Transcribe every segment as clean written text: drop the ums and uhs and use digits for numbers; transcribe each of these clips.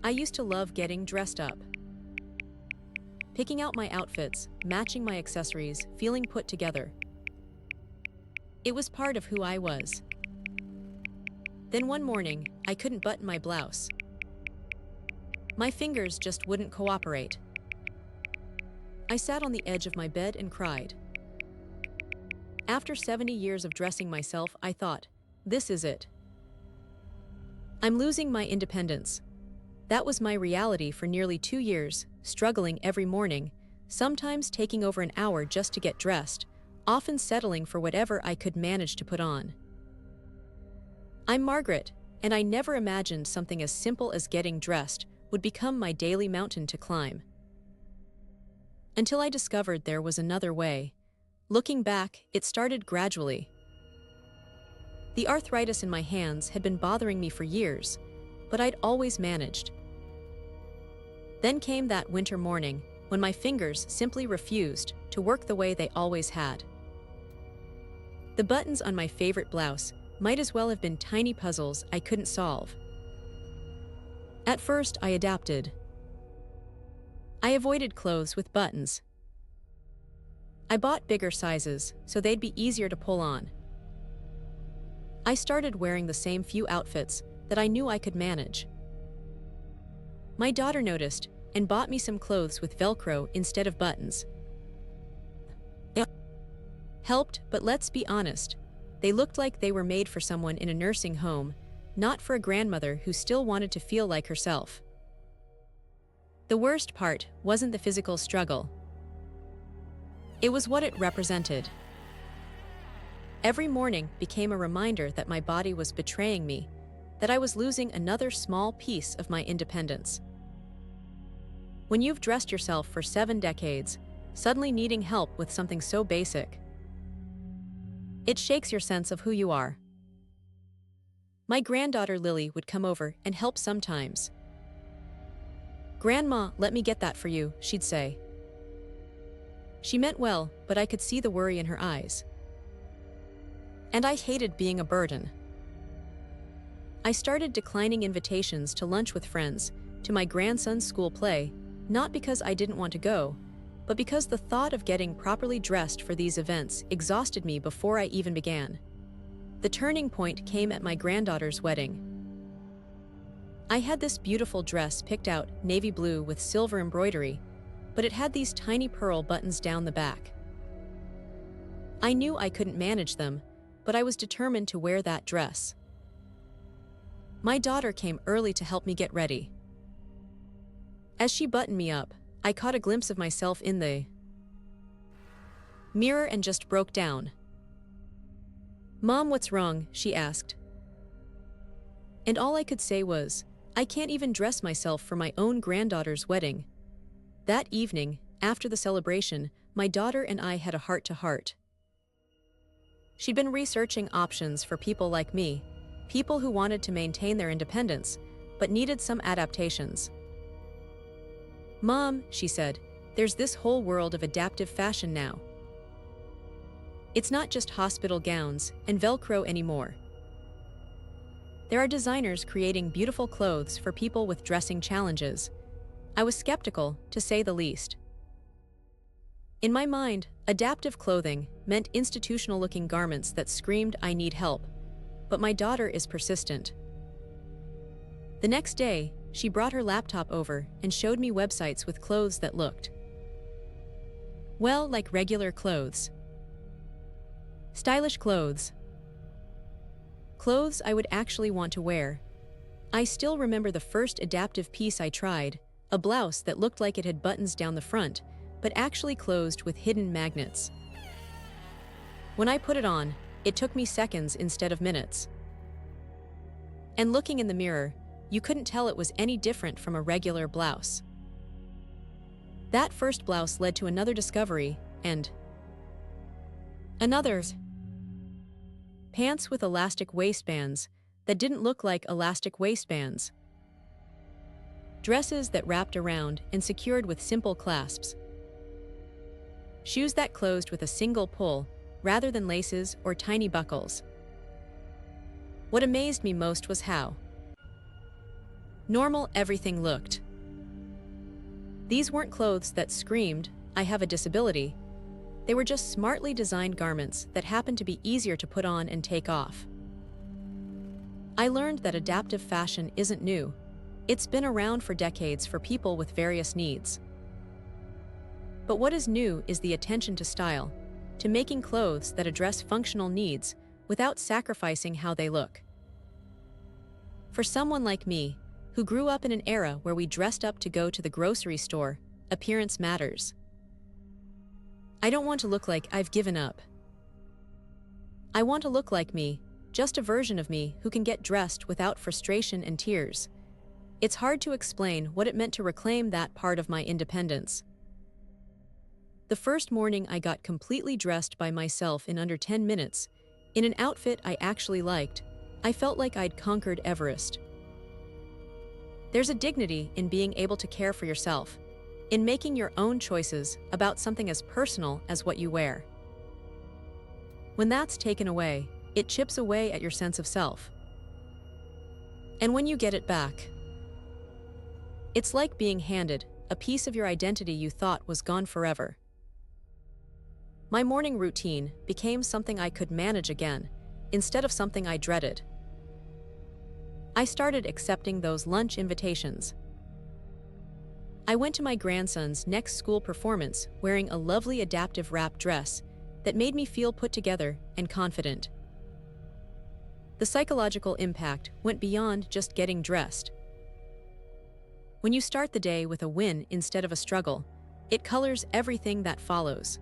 I used to love getting dressed up. Picking out my outfits, matching my accessories, feeling put together. It was part of who I was. Then one morning, I couldn't button my blouse. My fingers just wouldn't cooperate. I sat on the edge of my bed and cried. After 70 years of dressing myself, I thought, this is it. I'm losing my independence. That was my reality for nearly 2 years, struggling every morning, sometimes taking over an hour just to get dressed, often settling for whatever I could manage to put on. I'm Margaret, and I never imagined something as simple as getting dressed would become my daily mountain to climb. Until I discovered there was another way. Looking back, it started gradually. The arthritis in my hands had been bothering me for years, but I'd always managed. Then came that winter morning when my fingers simply refused to work the way they always had. The buttons on my favorite blouse might as well have been tiny puzzles I couldn't solve. At first, I adapted. I avoided clothes with buttons. I bought bigger sizes so they'd be easier to pull on. I started wearing the same few outfits that I knew I could manage. My daughter noticed and bought me some clothes with Velcro instead of buttons. It helped, but let's be honest, they looked like they were made for someone in a nursing home, not for a grandmother who still wanted to feel like herself. The worst part wasn't the physical struggle. It was what it represented. Every morning became a reminder that my body was betraying me, that I was losing another small piece of my independence. When you've dressed yourself for 7 decades, suddenly needing help with something so basic, it shakes your sense of who you are. My granddaughter Lily would come over and help sometimes. "Grandma, let me get that for you," she'd say. She meant well, but I could see the worry in her eyes. And I hated being a burden. I started declining invitations to lunch with friends, to my grandson's school play, not because I didn't want to go, but because the thought of getting properly dressed for these events exhausted me before I even began. The turning point came at my granddaughter's wedding. I had this beautiful dress picked out navy blue with silver embroidery, but it had these tiny pearl buttons down the back. I knew I couldn't manage them, but I was determined to wear that dress. My daughter came early to help me get ready. As she buttoned me up, I caught a glimpse of myself in the mirror and just broke down. "Mom, what's wrong?" she asked. And all I could say was, I can't even dress myself for my own granddaughter's wedding. That evening, after the celebration, my daughter and I had a heart-to-heart. She'd been researching options for people like me, people who wanted to maintain their independence, but needed some adaptations. "Mom," she said, "there's this whole world of adaptive fashion now. It's not just hospital gowns and Velcro anymore. There are designers creating beautiful clothes for people with dressing challenges." I was skeptical, to say the least. In my mind, adaptive clothing meant institutional-looking garments that screamed, "I need help." But my daughter is persistent. The next day, she brought her laptop over and showed me websites with clothes that looked, well, like regular clothes. Stylish clothes. Clothes I would actually want to wear. I still remember the first adaptive piece I tried, a blouse that looked like it had buttons down the front, but actually closed with hidden magnets. When I put it on, it took me seconds instead of minutes. And looking in the mirror, you couldn't tell it was any different from a regular blouse. That first blouse led to another discovery, and another's. Pants with elastic waistbands that didn't look like elastic waistbands. Dresses that wrapped around and secured with simple clasps. Shoes that closed with a single pull, rather than laces or tiny buckles. What amazed me most was how normal everything looked. These weren't clothes that screamed, "I have a disability." They were just smartly designed garments that happened to be easier to put on and take off. I learned that adaptive fashion isn't new. It's been around for decades for people with various needs. But what is new is the attention to style, to making clothes that address functional needs without sacrificing how they look. For someone like me, who grew up in an era where we dressed up to go to the grocery store, appearance matters. I don't want to look like I've given up. I want to look like me, just a version of me who can get dressed without frustration and tears. It's hard to explain what it meant to reclaim that part of my independence. The first morning I got completely dressed by myself in under 10 minutes, in an outfit I actually liked, I felt like I'd conquered Everest. There's a dignity in being able to care for yourself, in making your own choices about something as personal as what you wear. When that's taken away, it chips away at your sense of self. And when you get it back, it's like being handed a piece of your identity you thought was gone forever. My morning routine became something I could manage again, instead of something I dreaded. I started accepting those lunch invitations. I went to my grandson's next school performance wearing a lovely adaptive wrap dress that made me feel put together and confident. The psychological impact went beyond just getting dressed. When you start the day with a win instead of a struggle, it colors everything that follows.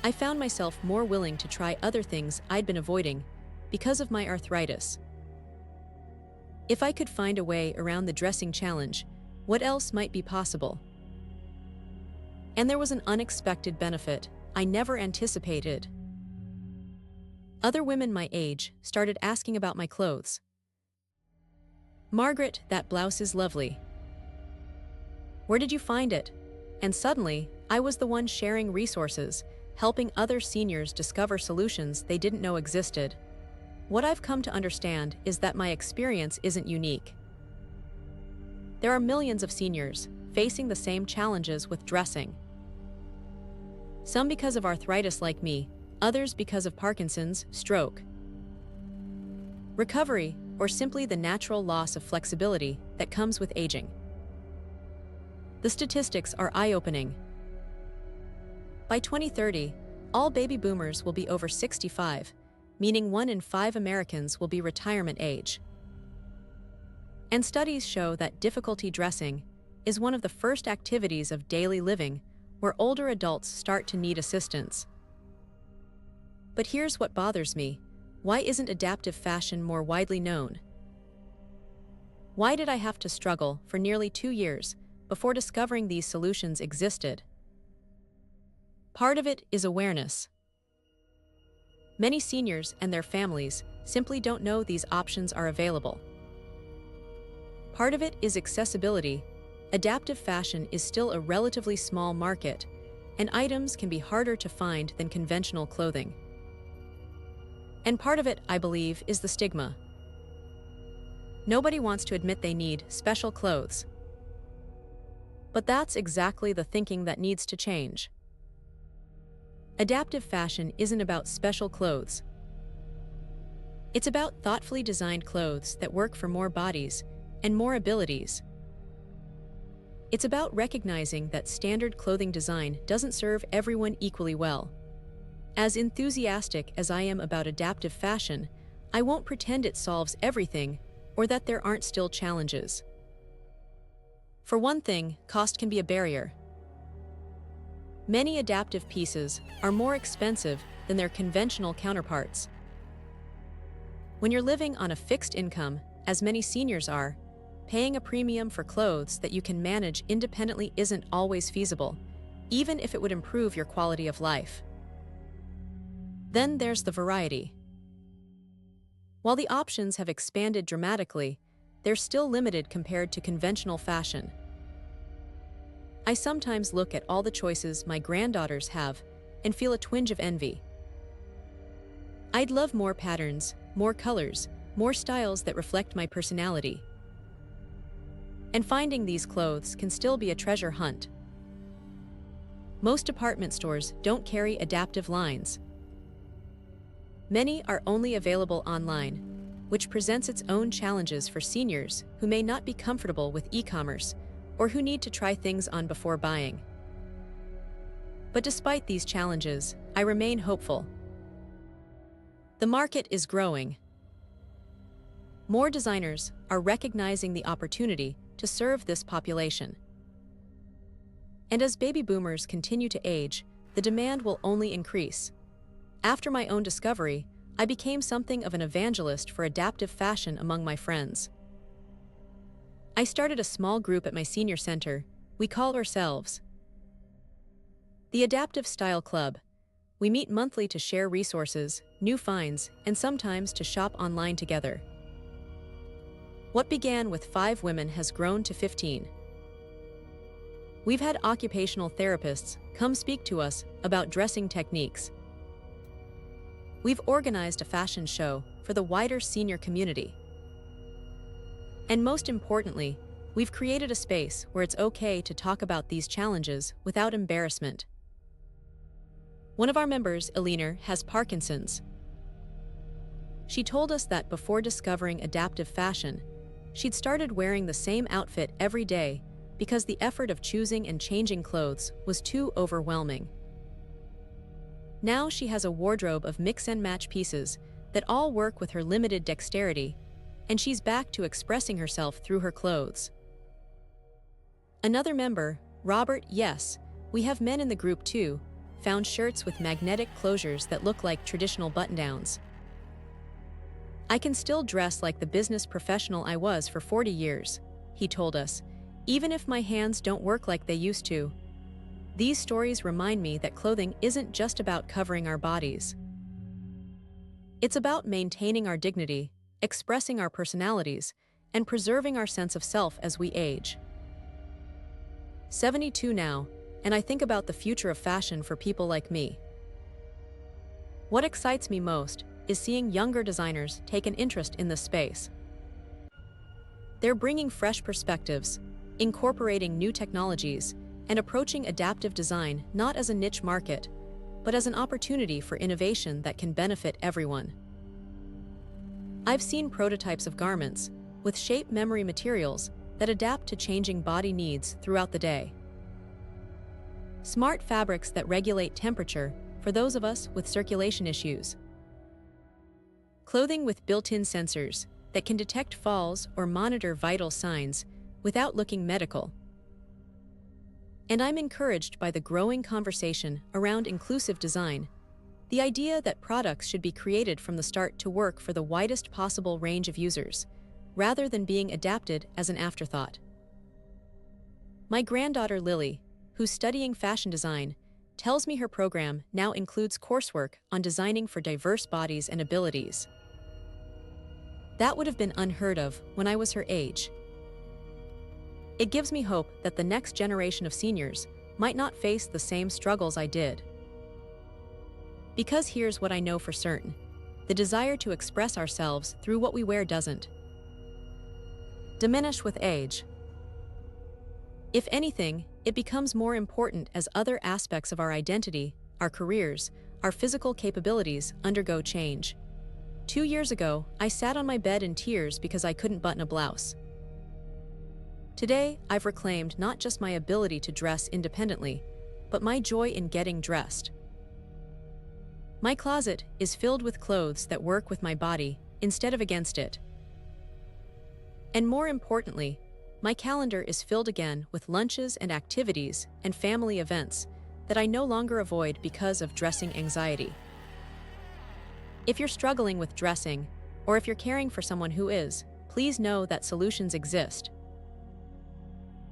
I found myself more willing to try other things I'd been avoiding because of my arthritis. If I could find a way around the dressing challenge, what else might be possible? And there was an unexpected benefit I never anticipated. Other women my age started asking about my clothes. "Margaret, that blouse is lovely. Where did you find it?" And suddenly, I was the one sharing resources, helping other seniors discover solutions they didn't know existed. What I've come to understand is that my experience isn't unique. There are millions of seniors facing the same challenges with dressing. Some because of arthritis like me, others because of Parkinson's, stroke, recovery, or simply the natural loss of flexibility that comes with aging. The statistics are eye-opening. By 2030, all baby boomers will be over 65, meaning 1 in 5 Americans will be retirement age. And studies show that difficulty dressing is one of the first activities of daily living where older adults start to need assistance. But here's what bothers me. Why isn't adaptive fashion more widely known? Why did I have to struggle for nearly 2 years before discovering these solutions existed? Part of it is awareness. Many seniors and their families simply don't know these options are available. Part of it is accessibility. Adaptive fashion is still a relatively small market, and items can be harder to find than conventional clothing. And part of it, I believe, is the stigma. Nobody wants to admit they need special clothes. But that's exactly the thinking that needs to change. Adaptive fashion isn't about special clothes. It's about thoughtfully designed clothes that work for more bodies and more abilities. It's about recognizing that standard clothing design doesn't serve everyone equally well. As enthusiastic as I am about adaptive fashion, I won't pretend it solves everything or that there aren't still challenges. For one thing, cost can be a barrier. Many adaptive pieces are more expensive than their conventional counterparts. When you're living on a fixed income, as many seniors are, paying a premium for clothes that you can manage independently isn't always feasible, even if it would improve your quality of life. Then there's the variety. While the options have expanded dramatically, they're still limited compared to conventional fashion. I sometimes look at all the choices my granddaughters have and feel a twinge of envy. I'd love more patterns, more colors, more styles that reflect my personality. And finding these clothes can still be a treasure hunt. Most department stores don't carry adaptive lines. Many are only available online, which presents its own challenges for seniors who may not be comfortable with e-commerce or who need to try things on before buying. But despite these challenges, I remain hopeful. The market is growing. More designers are recognizing the opportunity to serve this population. And as baby boomers continue to age, the demand will only increase. After my own discovery, I became something of an evangelist for adaptive fashion among my friends. I started a small group at my senior center. We call ourselves the Adaptive Style Club. We meet monthly to share resources, new finds, and sometimes to shop online together. What began with 5 women has grown to 15. We've had occupational therapists come speak to us about dressing techniques. We've organized a fashion show for the wider senior community. And most importantly, we've created a space where it's okay to talk about these challenges without embarrassment. One of our members, Eleanor, has Parkinson's. She told us that before discovering adaptive fashion, she'd started wearing the same outfit every day because the effort of choosing and changing clothes was too overwhelming. Now she has a wardrobe of mix-and-match pieces that all work with her limited dexterity, and she's back to expressing herself through her clothes. Another member, Robert, yes, we have men in the group too, found shirts with magnetic closures that look like traditional button-downs. I can still dress like the business professional I was for 40 years, he told us, even if my hands don't work like they used to. These stories remind me that clothing isn't just about covering our bodies. It's about maintaining our dignity, expressing our personalities, and preserving our sense of self as we age. 72 now, and I think about the future of fashion for people like me. What excites me most is seeing younger designers take an interest in this space. They're bringing fresh perspectives, incorporating new technologies, and approaching adaptive design not as a niche market, but as an opportunity for innovation that can benefit everyone. I've seen prototypes of garments with shape memory materials that adapt to changing body needs throughout the day. Smart fabrics that regulate temperature for those of us with circulation issues. Clothing with built-in sensors that can detect falls or monitor vital signs without looking medical. And I'm encouraged by the growing conversation around inclusive design, the idea that products should be created from the start to work for the widest possible range of users, rather than being adapted as an afterthought. My granddaughter Lily, who's studying fashion design, tells me her program now includes coursework on designing for diverse bodies and abilities. That would have been unheard of when I was her age. It gives me hope that the next generation of seniors might not face the same struggles I did. Because here's what I know for certain: the desire to express ourselves through what we wear doesn't diminish with age. If anything, it becomes more important as other aspects of our identity, our careers, our physical capabilities undergo change. 2 years ago, I sat on my bed in tears because I couldn't button a blouse. Today, I've reclaimed not just my ability to dress independently, but my joy in getting dressed. My closet is filled with clothes that work with my body instead of against it. And more importantly, my calendar is filled again with lunches and activities and family events that I no longer avoid because of dressing anxiety. If you're struggling with dressing, or if you're caring for someone who is, please know that solutions exist.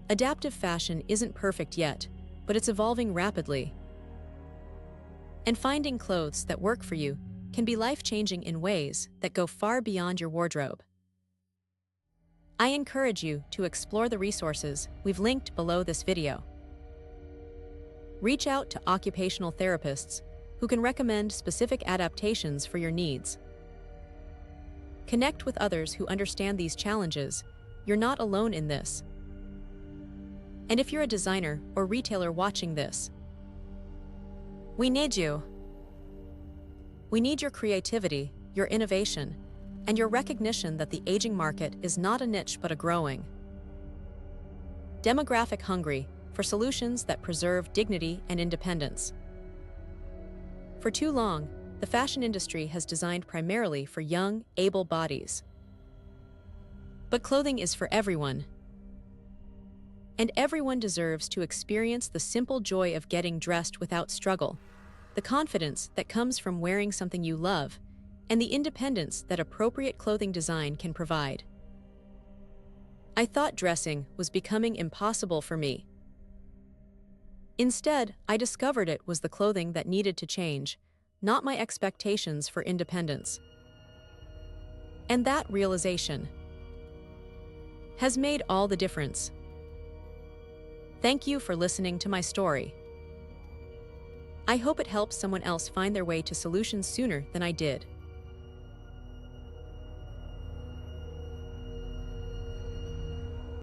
Adaptive fashion isn't perfect yet, but it's evolving rapidly. And finding clothes that work for you can be life-changing in ways that go far beyond your wardrobe. I encourage you to explore the resources we've linked below this video. Reach out to occupational therapists who can recommend specific adaptations for your needs. Connect with others who understand these challenges. You're not alone in this. And if you're a designer or retailer watching this, we need you. We need your creativity, your innovation, and your recognition that the aging market is not a niche but a growing, demographic hungry for solutions that preserve dignity and independence. For too long, the fashion industry has designed primarily for young, able bodies. But clothing is for everyone. And everyone deserves to experience the simple joy of getting dressed without struggle, the confidence that comes from wearing something you love, and the independence that appropriate clothing design can provide. I thought dressing was becoming impossible for me. Instead, I discovered it was the clothing that needed to change, not my expectations for independence. And that realization has made all the difference. Thank you for listening to my story. I hope it helps someone else find their way to solutions sooner than I did.